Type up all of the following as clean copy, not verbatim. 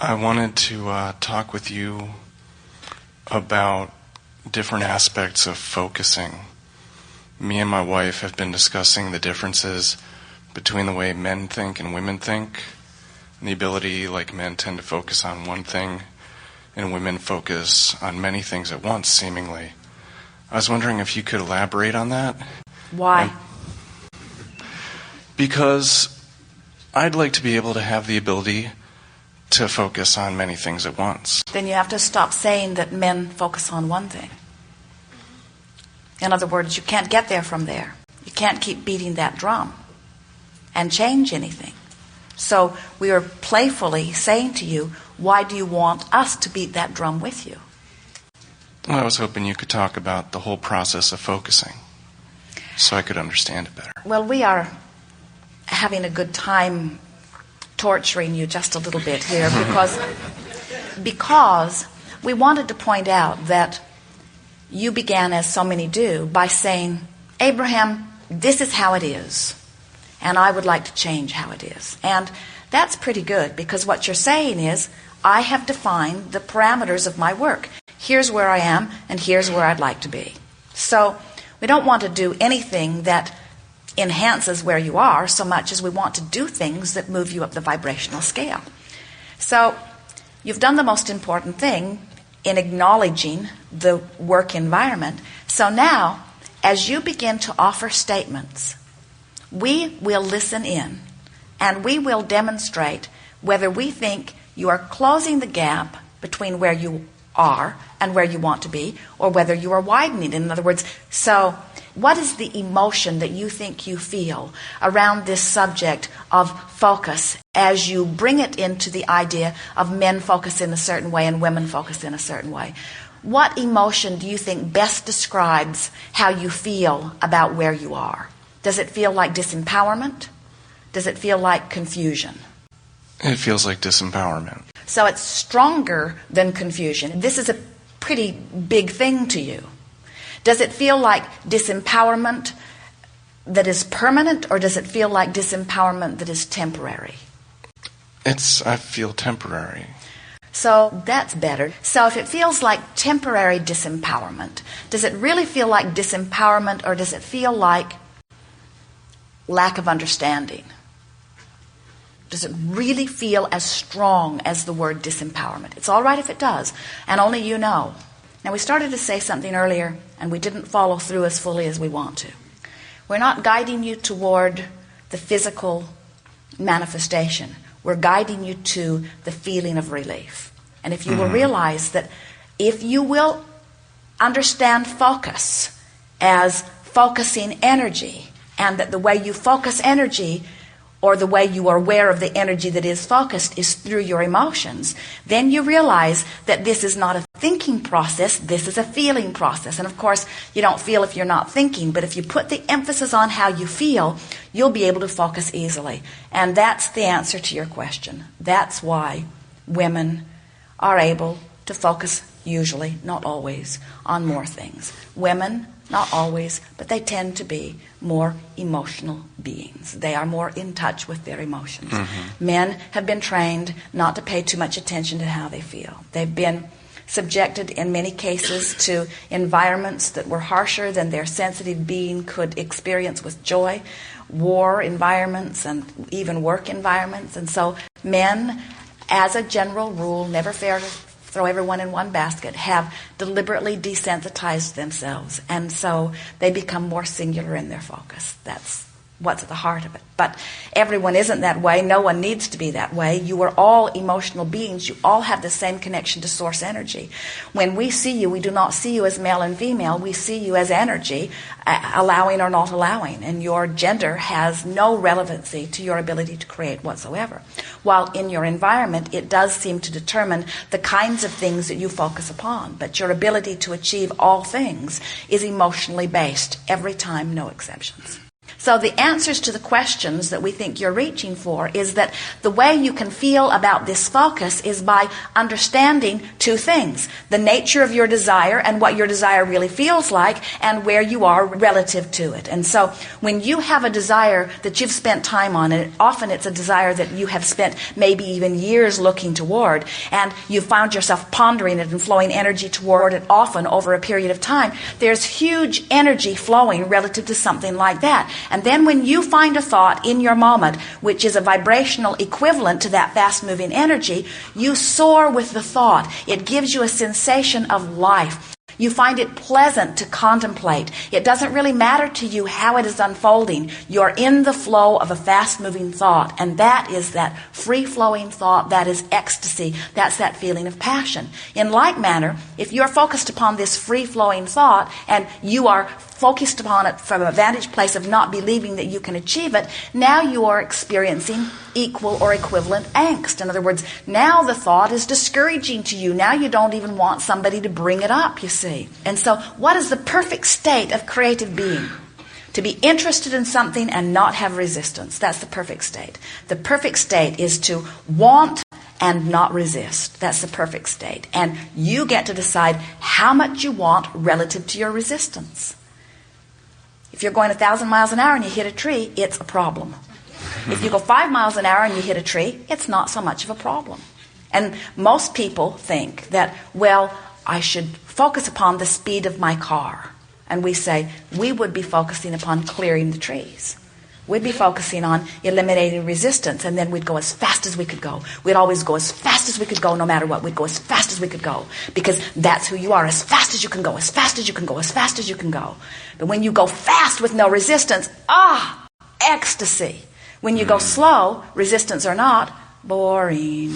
I wanted to talk with you about different aspects of focusing. Me and my wife have been discussing the differences between the way men think and women think, and the ability, like men tend to focus on one thing, and women focus on many things at once, seemingly. I was wondering if you could elaborate on that. Why? Because I'd like to be able to have the ability to focus on many things at once. Then you have to stop saying that men focus on one thing. In other words, you can't get there from there. You can't keep beating that drum and change anything. So we are playfully saying to you, why do you want us to beat that drum with you? Well, I was hoping you could talk about the whole process of focusing so I could understand it better. Well, we are having a good time torturing you just a little bit here because we wanted to point out that you began, as so many do, by saying, Abraham, this is how it is, and I would like to change how it is. And that's pretty good, because what you're saying is, I have defined the parameters of my work. Here's where I am, and here's where I'd like to be. So we don't want to do anything that enhances where you are so much as we want to do things that move you up the vibrational scale. So you've done the most important thing in acknowledging the work environment. So now, as you begin to offer statements, we will listen in and we will demonstrate whether we think you are closing the gap between where you are and where you want to be, or whether you are widening it. In other words, so what is the emotion that you think you feel around this subject of focus as you bring it into the idea of men focus in a certain way and women focus in a certain way? What emotion do you think best describes how you feel about where you are? Does it feel like disempowerment? Does it feel like confusion? It feels like disempowerment. So it's stronger than confusion. This is a pretty big thing to you. Does it feel like disempowerment that is permanent, or does it feel like disempowerment that is temporary? I feel temporary. So that's better. So if it feels like temporary disempowerment, does it really feel like disempowerment, or does it feel like lack of understanding? Does it really feel as strong as the word disempowerment? It's all right if it does, and only you know. Now, we started to say something earlier, and we didn't follow through as fully as we want to. We're not guiding you toward the physical manifestation. We're guiding you to the feeling of relief. And if you will realize that if you will understand focus as focusing energy, and that the way you focus energy, or the way you are aware of the energy that is focused, is through your emotions, then you realize that this is not a thinking process, this is a feeling process. And of course, you don't feel if you're not thinking, but if you put the emphasis on how you feel, you'll be able to focus easily. And that's the answer to your question. That's why women are able to focus usually, not always, on more things. Women, not always, but they tend to be more emotional beings. They are more in touch with their emotions. Men have been trained not to pay too much attention to how they feel. They've been subjected in many cases to environments that were harsher than their sensitive being could experience with joy, war environments and even work environments. And so men, as a general rule, never fair to throw everyone in one basket, have deliberately desensitized themselves. And so they become more singular in their focus. That's what's at the heart of it. But everyone isn't that way. No one needs to be that way. You are all emotional beings. You all have the same connection to source energy. When we see you, we do not see you as male and female. We see you as energy, allowing or not allowing. And your gender has no relevancy to your ability to create whatsoever. While in your environment, it does seem to determine the kinds of things that you focus upon. But your ability to achieve all things is emotionally based every time, no exceptions. So the answers to the questions that we think you're reaching for is that the way you can feel about this focus is by understanding two things: the nature of your desire and what your desire really feels like, and where you are relative to it. And so when you have a desire that you've spent time on, and often it's a desire that you have spent maybe even years looking toward, and you found yourself pondering it and flowing energy toward it often over a period of time, there's huge energy flowing relative to something like that. And then when you find a thought in your moment, which is a vibrational equivalent to that fast-moving energy, you soar with the thought. It gives you a sensation of life. You find it pleasant to contemplate. It doesn't really matter to you how it is unfolding. You're in the flow of a fast-moving thought, and that is that free-flowing thought. That is ecstasy. That's that feeling of passion. In like manner, if you're focused upon this free-flowing thought, and you are focused upon it from a vantage place of not believing that you can achieve it, now you are experiencing equal or equivalent angst. In other words, now the thought is discouraging to you. Now you don't even want somebody to bring it up, you see. And so what is the perfect state of creative being? To be interested in something and not have resistance. That's the perfect state. The perfect state is to want and not resist. That's the perfect state. And you get to decide how much you want relative to your resistance. If you're going 1,000 miles an hour and you hit a tree, it's a problem. If you go 5 miles an hour and you hit a tree, it's not so much of a problem. And most people think that, well, I should focus upon the speed of my car. And we say, we would be focusing upon clearing the trees. We'd be focusing on eliminating resistance, and then we'd go as fast as we could go. We'd always go as fast as we could go no matter what. We'd go as fast as we could go, because that's who you are, as fast as you can go, as fast as you can go, as fast as you can go. But when you go fast with no resistance, ecstasy. When you go slow, resistance or not, boring.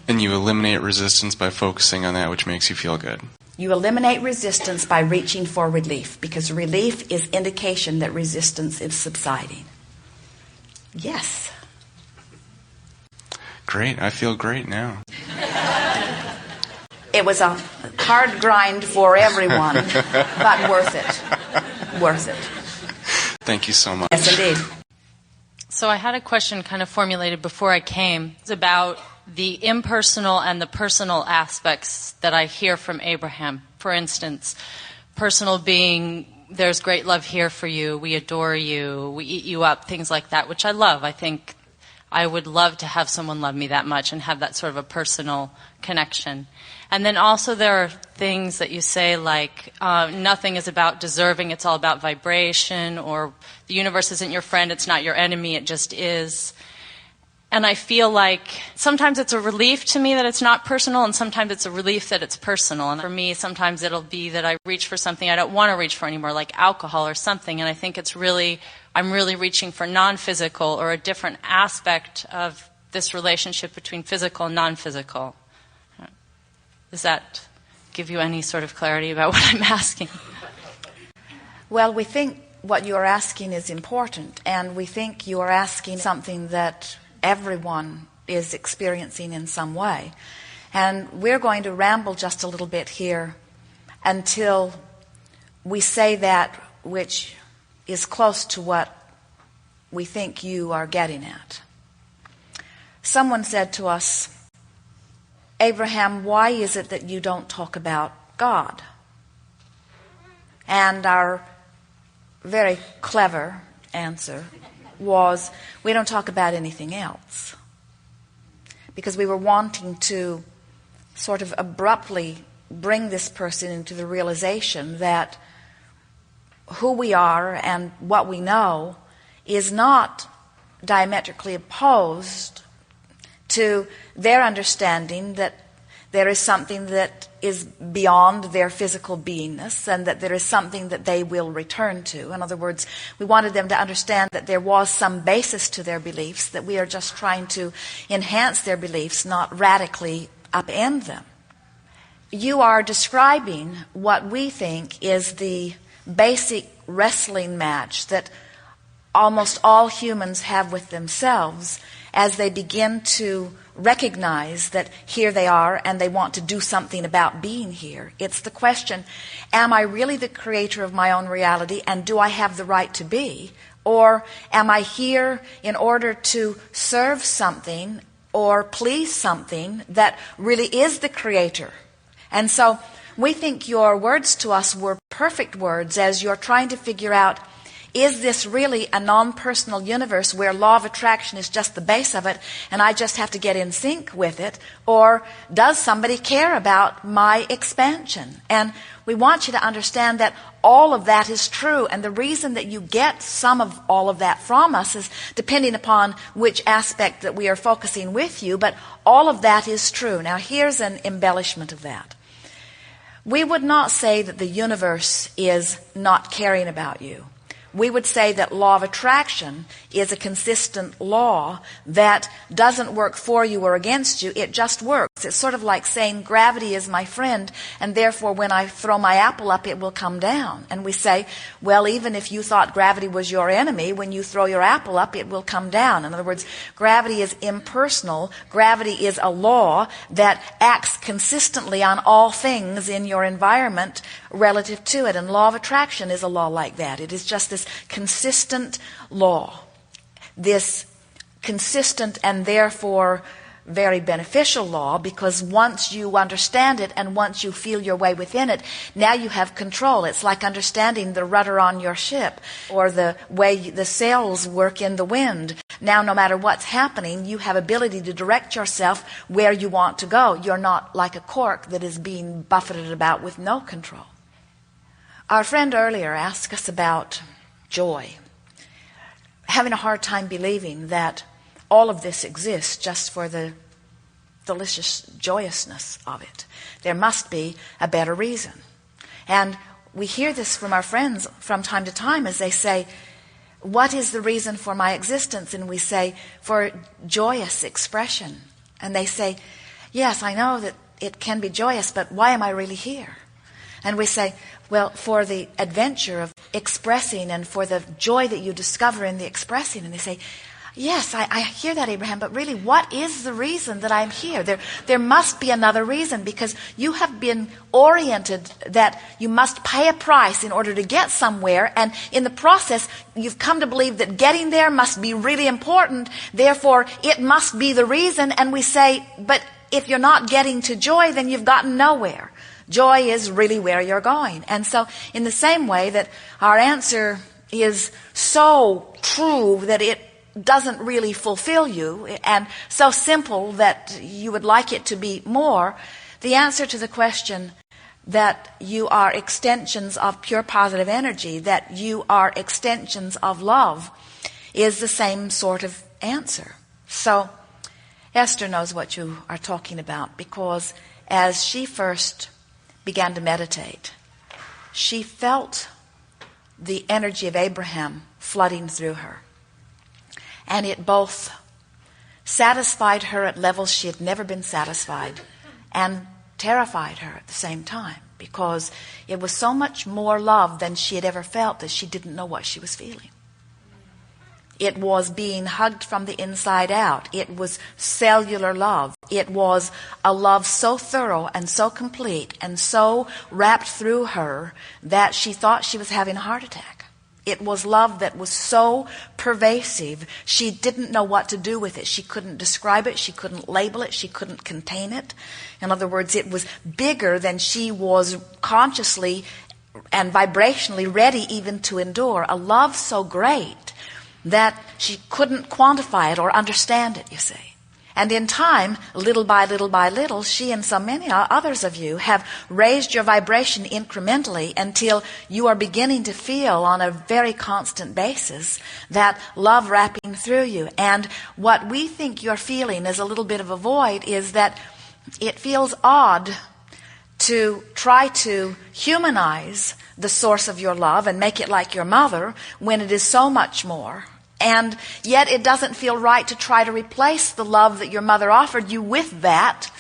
And you eliminate resistance by focusing on that which makes you feel good. You eliminate resistance by reaching for relief, because relief is indication that resistance is subsiding. Yes. Great. I feel great now. It was a hard grind for everyone, but worth it. Worth it. Thank you so much. Yes, indeed. So I had a question kind of formulated before I came. It's about the impersonal and the personal aspects that I hear from Abraham. For instance, personal being, there's great love here for you, we adore you, we eat you up, things like that, which I love. I think I would love to have someone love me that much and have that sort of a personal connection. And then also there are things that you say like, nothing is about deserving, it's all about vibration, or the universe isn't your friend, it's not your enemy, it just is. And I feel like sometimes it's a relief to me that it's not personal, and sometimes it's a relief that it's personal. And for me, sometimes it'll be that I reach for something I don't want to reach for anymore, like alcohol or something. And I think I'm really reaching for non-physical, or a different aspect of this relationship between physical and non-physical. Does that give you any sort of clarity about what I'm asking? Well, we think what you are asking is important, and we think you are asking something that everyone is experiencing in some way. And we're going to ramble just a little bit here until we say that which is close to what we think you are getting at. Someone said to us, Abraham, why is it that you don't talk about God? And our very clever answer was, we don't talk about anything else. Because we were wanting to sort of abruptly bring this person into the realization that who we are and what we know is not diametrically opposed to their understanding that there is something that is beyond their physical beingness, and that there is something that they will return to. In other words, we wanted them to understand that there was some basis to their beliefs, that we are just trying to enhance their beliefs, not radically upend them. You are describing what we think is the basic wrestling match that almost all humans have with themselves, as they begin to recognize that here they are and they want to do something about being here. It's the question, am I really the creator of my own reality, and do I have the right to be? Or am I here in order to serve something or please something that really is the creator? And so we think your words to us were perfect words as you're trying to figure out, is this really a non-personal universe where law of attraction is just the base of it and I just have to get in sync with it? Or does somebody care about my expansion? And we want you to understand that all of that is true. And the reason that you get some of all of that from us is depending upon which aspect that we are focusing with you. But all of that is true. Now here's an embellishment of that. We would not say that the universe is not caring about you. We would say that law of attraction is a consistent law that doesn't work for you or against you. It just works. It's sort of like saying gravity is my friend, and therefore when I throw my apple up, it will come down. And we say, well, even if you thought gravity was your enemy, when you throw your apple up, it will come down. In other words, gravity is impersonal. Gravity is a law that acts consistently on all things in your environment relative to it. And law of attraction is a law like that. It is just this consistent law, this consistent and therefore very beneficial law, because once you understand it and once you feel your way within it, now you have control. It's like understanding the rudder on your ship or the way the sails work in the wind. Now, no matter what's happening, you have ability to direct yourself where you want to go. You're not like a cork that is being buffeted about with no control. Our friend earlier asked us about joy, having a hard time believing that all of this exists just for the delicious joyousness of it. There must be a better reason. And we hear this from our friends from time to time as they say, what is the reason for my existence? And we say, for joyous expression. And they say, yes, I know that it can be joyous, but why am I really here? And we say, well, for the adventure of expressing and for the joy that you discover in the expressing. And they say, yes, I hear that, Abraham, but really, what is the reason that I'm here? There must be another reason, because you have been oriented that you must pay a price in order to get somewhere, and in the process, you've come to believe that getting there must be really important, therefore, it must be the reason, and we say, but if you're not getting to joy, then you've gotten nowhere. Joy is really where you're going. And so, in the same way that our answer is so true that it doesn't really fulfill you, and so simple that you would like it to be more, the answer to the question that you are extensions of pure positive energy, that you are extensions of love, is the same sort of answer. So Esther knows what you are talking about, because as she first began to meditate, she felt the energy of Abraham flooding through her. And it both satisfied her at levels she had never been satisfied and terrified her at the same time, because it was so much more love than she had ever felt that she didn't know what she was feeling. It was being hugged from the inside out. It was cellular love. It was a love so thorough and so complete and so wrapped through her that she thought she was having a heart attack. It was love that was so pervasive, she didn't know what to do with it. She couldn't describe it. She couldn't label it. She couldn't contain it. In other words, it was bigger than she was consciously and vibrationally ready even to endure. A love so great that she couldn't quantify it or understand it, you see. And in time, little by little, she and so many others of you have raised your vibration incrementally until you are beginning to feel on a very constant basis that love wrapping through you. And what we think you're feeling is a little bit of a void is that it feels odd to try to humanize the source of your love and make it like your mother when it is so much more. And yet it doesn't feel right to try to replace the love that your mother offered you with that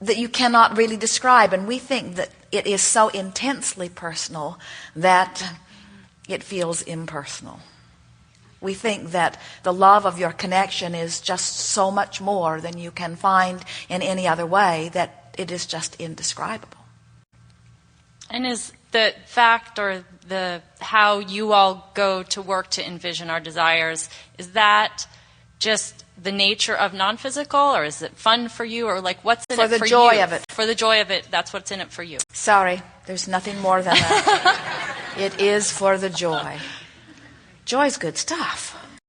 you cannot really describe. And we think that it is so intensely personal that it feels impersonal. We think that the love of your connection is just so much more than you can find in any other way that it is just indescribable. And is the fact or the how you all go to work to envision our desires, is that just the nature of non-physical, or is it fun for you, or like what's in it for you? For the joy of it. For the joy of it, that's what's in it for you. Sorry, there's nothing more than that. It is for the joy. Joy's good stuff.